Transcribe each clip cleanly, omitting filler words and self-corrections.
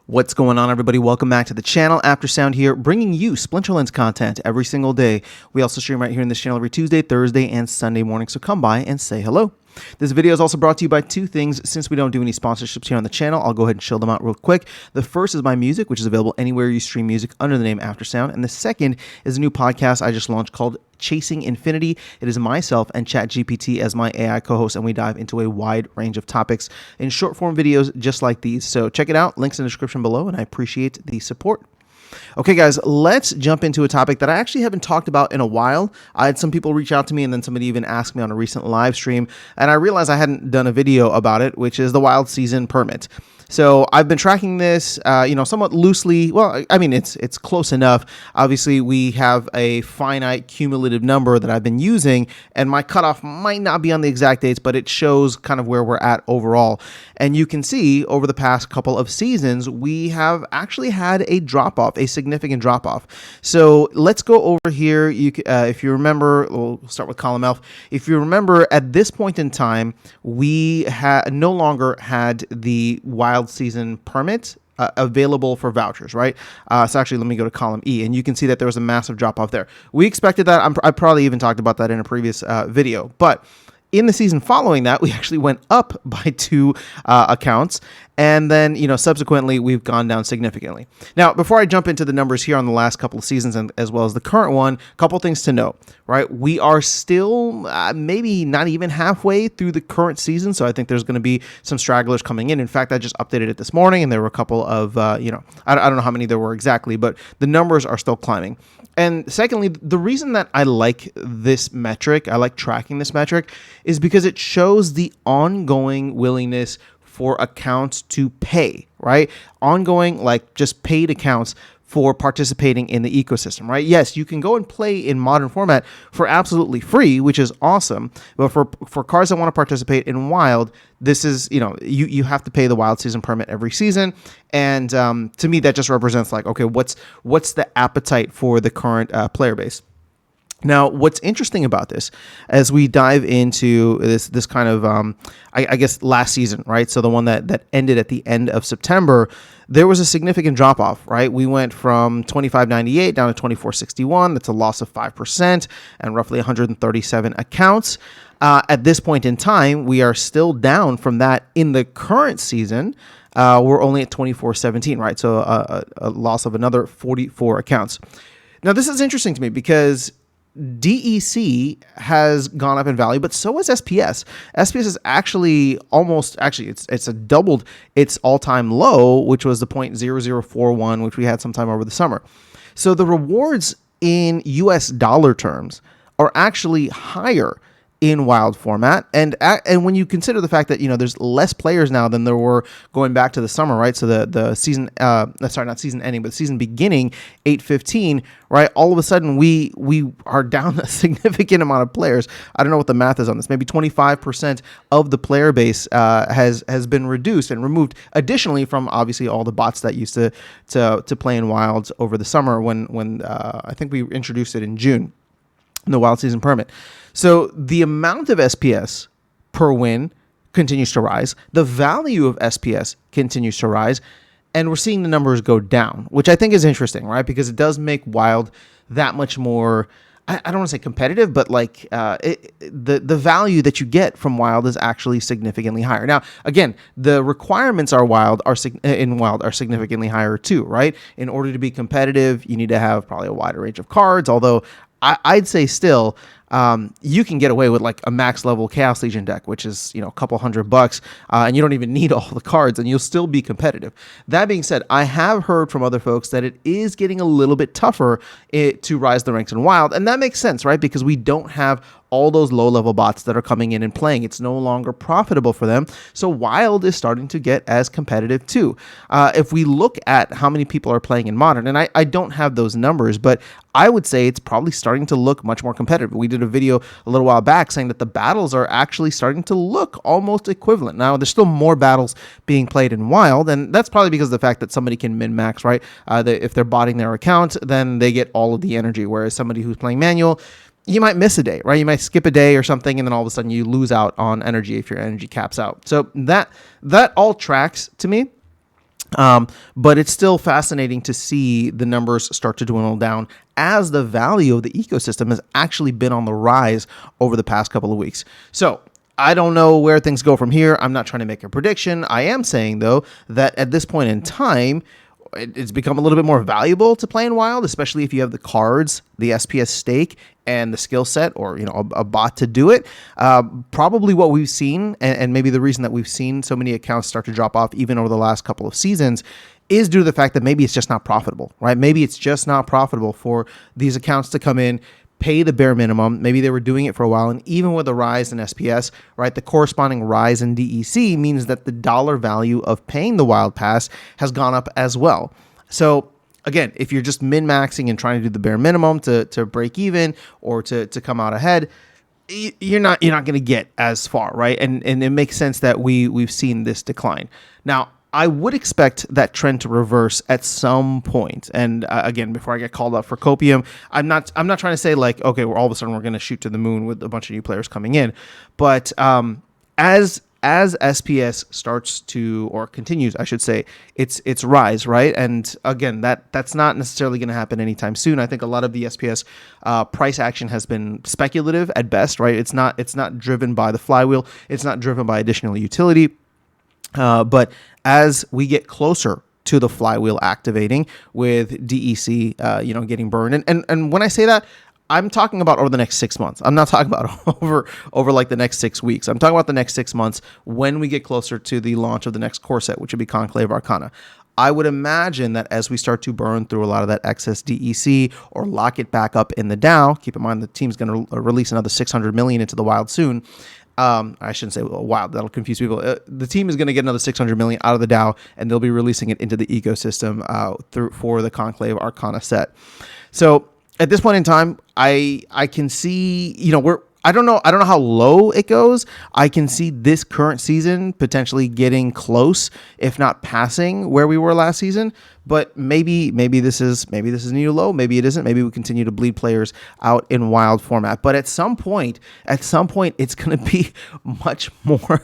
What's going on, everybody? Welcome back to the channel. After Sound here, bringing you Splinterlands content every single day. We also stream right here in this channel every Tuesday, Thursday, and Sunday morning, so come by and say hello. This video is also brought to you by two things. Since we don't do any sponsorships here on the channel, I'll go ahead and show them out real quick. The first is my music, which is available anywhere you stream music under the name After Sound. And the second is a new podcast I just launched called Chasing Infinity. It is myself and ChatGPT as my AI co-host, and we dive into a wide range of topics in short form videos just like these. So check it out. Links in the description below, and I appreciate the support. Okay, guys, let's jump into a topic that I actually haven't talked about in a while. I had some people reach out to me, and then somebody even asked me on a recent live stream, and I realized I hadn't done a video about it, which is the wild season permit. So I've been tracking this, somewhat loosely. Well, I mean, it's close enough. Obviously, we have a finite cumulative number that I've been using, and my cutoff might not be on the exact dates, but it shows kind of where we're at overall. And you can see over the past couple of seasons, we have actually had a drop-off, a significant drop-off. So let's go over here. If you remember, we'll start with column F. If you remember, at this point in time, we no longer had the wild season permit available for vouchers, right? So actually, let me go to column E, and you can see that there was a massive drop off there. We expected that. I probably even talked about that in a previous video, but in the season following that, we actually went up by 2 accounts, and then, subsequently, we've gone down significantly. Now, before I jump into the numbers here on the last couple of seasons and as well as the current one, a couple things to note, right? We are still maybe not even halfway through the current season, so I think there's going to be some stragglers coming in. In fact, I just updated it this morning, and there were a couple of, I don't know how many there were exactly, but the numbers are still climbing. And secondly, the reason that I like this metric, I like tracking this metric, is because it shows the ongoing willingness for accounts to pay, right? Ongoing, like just paid accounts for participating in the ecosystem, right? Yes, you can go and play in modern format for absolutely free, which is awesome. But for cards that want to participate in wild, this is, you have to pay the wild season permit every season. And to me, that just represents like, okay, what's the appetite for the current player base? Now, what's interesting about this, as we dive into this kind of, I guess, last season, right? So the one that ended at the end of September, there was a significant drop-off, right? We went from 25.98 down to 24.61. That's a loss of 5% and roughly 137 accounts. At this point in time, we are still down from that in the current season. We're only at 24.17, right? So a loss of another 44 accounts. Now, this is interesting to me because DEC has gone up in value, but so has SPS. SPS is actually it's doubled its all-time low, which was the 0.0041, which we had sometime over the summer. So the rewards in US dollar terms are actually higher in wild format, and when you consider the fact that there's less players now than there were going back to the summer, right? So the season, not season ending, but season beginning 8/15, right? All of a sudden we are down a significant amount of players. I don't know what the math is on this. Maybe 25% of the player base has been reduced and removed. Additionally, from obviously all the bots that used to play in wilds over the summer when I think we introduced it in June. The wild season permit. So the amount of SPS per win continues to rise. The value of SPS continues to rise. And we're seeing the numbers go down, which I think is interesting, right? Because it does make wild that much more, I don't want to say competitive, but like the value that you get from wild is actually significantly higher. Now, again, the requirements are significantly higher too, right? In order to be competitive, you need to have probably a wider range of cards, although I'd say still, you can get away with like a max level Chaos Legion deck, which is, a couple $100, and you don't even need all the cards, and you'll still be competitive. That being said, I have heard from other folks that it is getting a little bit tougher to rise the ranks in wild, and that makes sense, right? Because we don't have all those low-level bots that are coming in and playing. It's no longer profitable for them. So Wild is starting to get as competitive too. If we look at how many people are playing in Modern, and I don't have those numbers, but I would say it's probably starting to look much more competitive. We did a video a little while back saying that the battles are actually starting to look almost equivalent. Now, there's still more battles being played in Wild, and that's probably because of the fact that somebody can min-max, right? If they're botting their account, then they get all of the energy, whereas somebody who's playing manual, you might miss a day, right? You might skip a day or something, and then all of a sudden you lose out on energy if your energy caps out. So that all tracks to me. But it's still fascinating to see the numbers start to dwindle down as the value of the ecosystem has actually been on the rise over the past couple of weeks. So I don't know where things go from here. I'm not trying to make a prediction. I am saying, though, that at this point in time, it's become a little bit more valuable to play in Wild, especially if you have the cards, the SPS stake, and the skill set, or a bot to do it. Probably what we've seen, and maybe the reason that we've seen so many accounts start to drop off even over the last couple of seasons, is due to the fact that maybe it's just not profitable, right? Maybe it's just not profitable for these accounts to come in, pay the bare minimum. Maybe they were doing it for a while, and even with a rise in SPS, right, the corresponding rise in DEC means that the dollar value of paying the Wild Pass has gone up as well. So again, if you're just min-maxing and trying to do the bare minimum to break even or to come out ahead, you're not going to get as far, right? And it makes sense that we've seen this decline. Now, I would expect that trend to reverse at some point. And again, before I get called out for copium, I'm not trying to say like, okay, all of a sudden we're going to shoot to the moon with a bunch of new players coming in. But as SPS starts to, or continues, I should say, its rise, right? And again, that's not necessarily going to happen anytime soon. I think a lot of the SPS price action has been speculative at best, right? It's not driven by the flywheel. It's not driven by additional utility. But as we get closer to the flywheel activating with DEC, getting burned, and when I say that, I'm talking about over the next 6 months. I'm not talking about over like the next 6 weeks. I'm talking about the next 6 months when we get closer to the launch of the next core set, which would be Conclave Arcana. I would imagine that as we start to burn through a lot of that excess DEC or lock it back up in the DAO, keep in mind the team's going to release another 600 million into the wild soon. I shouldn't say wild, that'll confuse people. The team is going to get another 600 million out of the DAO, and they'll be releasing it into the ecosystem for the Conclave Arcana set. So at this point in time, I can see, I don't know how low it goes. I can see this current season potentially getting close, if not passing where we were last season. But maybe this is a new low. Maybe it isn't. Maybe we continue to bleed players out in wild format. But at some point, it's going to be much more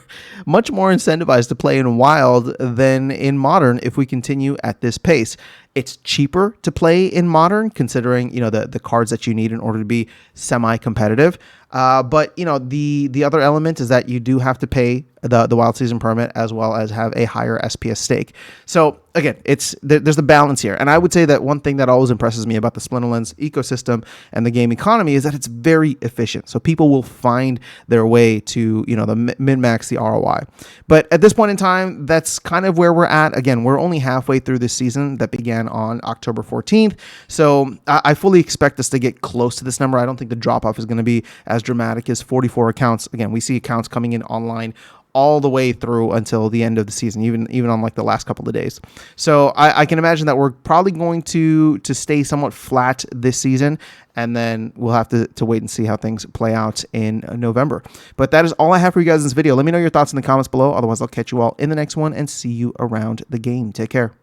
incentivized to play in wild than in modern if we continue at this pace. It's cheaper to play in modern, considering the cards that you need in order to be semi-competitive. But the other element is that you do have to pay the wild season permit as well as have a higher SPS stake. So again, there's the balance here. And I would say that one thing that always impresses me about the Splinterlands ecosystem and the game economy is that it's very efficient. So people will find their way to, the min-max, the ROI. But at this point in time, that's kind of where we're at. Again, we're only halfway through this season that began on October 14th. So I fully expect us to get close to this number. I don't think the drop-off is going to be as dramatic as 44 accounts. Again, we see accounts coming in online all the way through until the end of the season, even on like the last couple of days. So I can imagine that we're probably going to stay somewhat flat this season, and then we'll have to wait and see how things play out in November. But that is all I have for you guys in this video. Let me know your thoughts in the comments below. Otherwise, I'll catch you all in the next one and see you around the game. Take care.